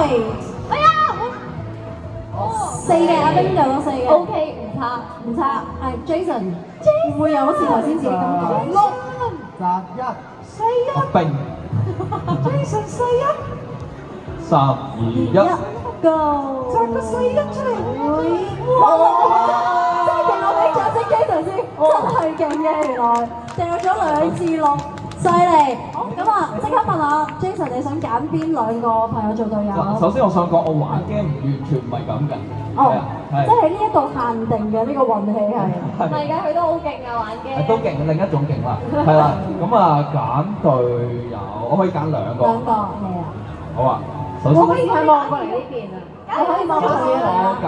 Right，哎呀，四嘅阿冰就攞四嘅 OK 唔差，唔差。係 Jason，唔會有好似頭先自己咁講。六扎一，阿冰Jason 四一， 3、2、1， Go，扎個四一出嚟。哇！真係勁，我俾掌聲 Jason 先，真係勁嘅原來，掉咗2至6，犀利。好咁啊，即刻問下 Jason，你想揀邊兩個朋友做隊友？嗱，首先我想講，我玩 game 完全唔係咁嘅，哦，係即係喺呢一度限定嘅呢個運氣係。唔係㗎，佢都好勁啊玩嘅。都勁，另一種勁啦，係啦，咁啊揀隊友，我可以揀兩個，兩個係啊，好啊，首先我可以睇望過嚟呢邊啊！你可以望下佢我啊。揀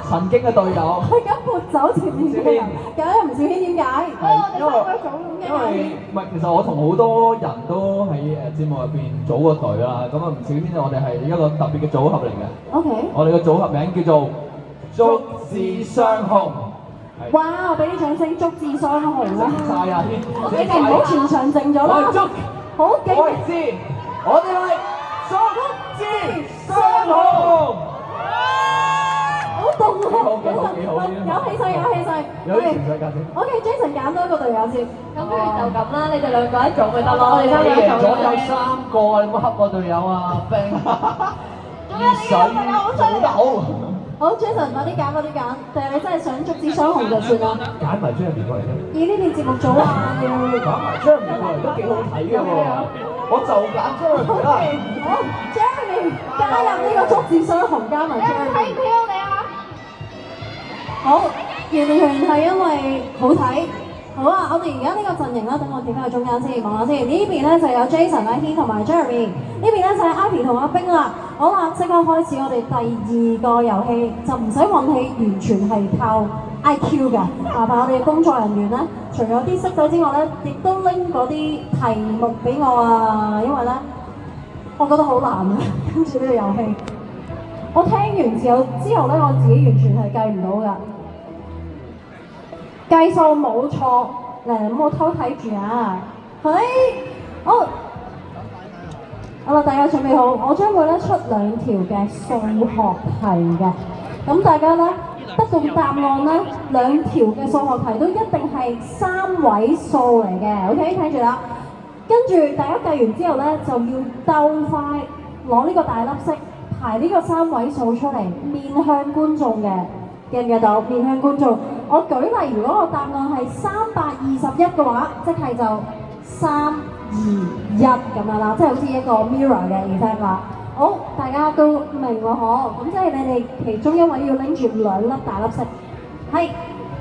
曾經嘅隊友。佢咁撥走前面嘅人，梗係吳兆軒點解？因為唔係，其實我同好多人都喺節目入邊組過隊啦。咁啊，唔少天我哋係一個特別嘅組合嚟嘅。 OK。我哋嘅組合名叫做足智雙雄。係哇！我俾啲掌聲，足智雙雄啦！晒啊！你哋唔好全場靜咗啦。我係足，好勁！我係智，我哋係足智雙雄。好凍啊！幾好有氣勢，有氣勢。有啲存在價值。OK，Jason 揀多一個隊友先。咁不如就咁啦，你哋兩個一組咪得咯，我哋三個一組。左右三個啊！你冇恰我隊友啊，Ben。做咩？你兩個隊友好犀利啊！好，Jason 快啲揀，快啲揀。定係你真係想足智雙雄就算啦。揀埋張入面過嚟啫。以呢邊節目組啊，要。揀埋張入面過嚟都幾好睇嘅喎。我就揀張入面啦。好，Jeremy 加入呢個足智雙雄，加埋 Jeremy。睇唔起我哋啊！好，完全係因為好睇。好啊，我哋而家呢個陣營啦，等我企翻去中間先，望下先。呢邊咧就有 Jason、阿軒同埋 Jeremy， 呢邊咧就係 Ivy 同阿冰啦。好啦，即刻開始我哋第2個遊戲，就唔使運氣，完全係靠 IQ 㗎。麻煩我哋嘅工作人員咧，除咗啲識仔之外咧，亦都拎嗰啲題目俾我啊，因為咧，我覺得好難啊，跟住呢個遊戲。我聽完之後咧，我自己完全係計唔到㗎。計數冇錯，咁我偷睇住啊！好，好啦，大家準備好，我將會咧出2條嘅數學題嘅，咁大家咧得到答案咧，2條嘅數學題都一定係3位數嚟嘅 ，OK， 睇住啦。跟住大家計完之後咧，就要鬥快攞呢個大粒色排呢個3位數出嚟，面向觀眾嘅。記唔記到？面向觀眾。我舉例，如果個答案係321嘅話，即係就3、2、1咁樣啦，即係好似一個 mirror 嘅 effect 啦。好，大家都明喎嗬。咁即係你哋其中一位要拎住2粒大粒色。係。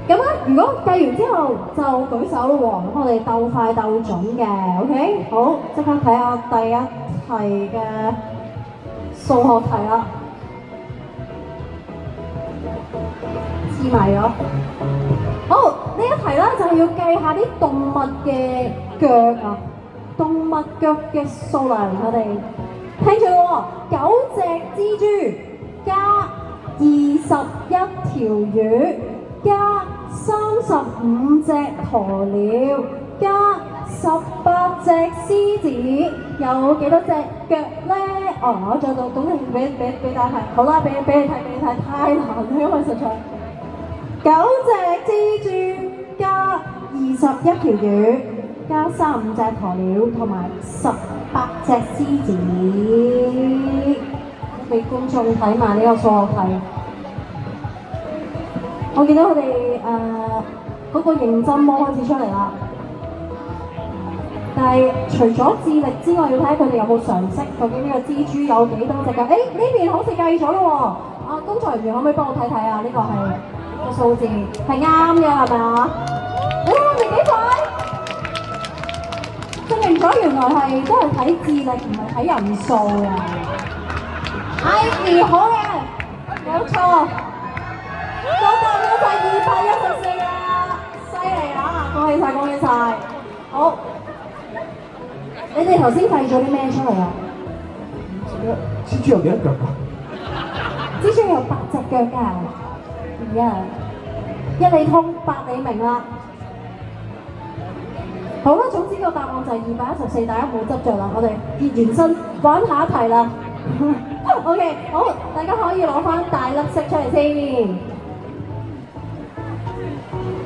咁咧，如果計完之後就舉手咯喎。咁我哋鬥快鬥準嘅 ，OK？ 好，即刻睇下第一題嘅數學題啦。黐埋咗。好，呢一題咧就係要計下啲動物嘅腳啊，動物腳嘅數量，我哋聽住喎，9隻蜘蛛加21條魚加35隻鴕鳥加18隻獅子，有幾多隻腳咧？哦，我再到，咁你俾大家睇，好啦，俾你睇，太難啦，因為實在。9隻蜘蛛加21條魚加35隻鴕鳥同埋18隻獅子，俾觀眾睇埋呢個數學題。我見到佢哋嗰個認真模開始出嚟啦，但係除咗智力之外，要睇下佢哋有冇常識，究竟呢個蜘蛛有幾多隻腳？呢邊好似計咗咯喎！工作人員可唔可以幫我睇睇啊？呢個係個數字係啱嘅，係咪啊？你幾快？證明咗原來係都係睇智力，唔係睇人數嘅。Ivy 好嘅，冇錯。個答案就係214啊！犀利啊！恭喜晒，恭喜晒！好，你哋頭先計咗啲咩出嚟啊？蜘蛛有幾多腳㗎？蜘蛛有8隻腳㗎。一理通，8你明啦。好啦，總之個答案就係214，大家唔好執着啦，我哋熱完身玩下一題啦。OK， 好，大家可以攞翻大粒色出嚟先。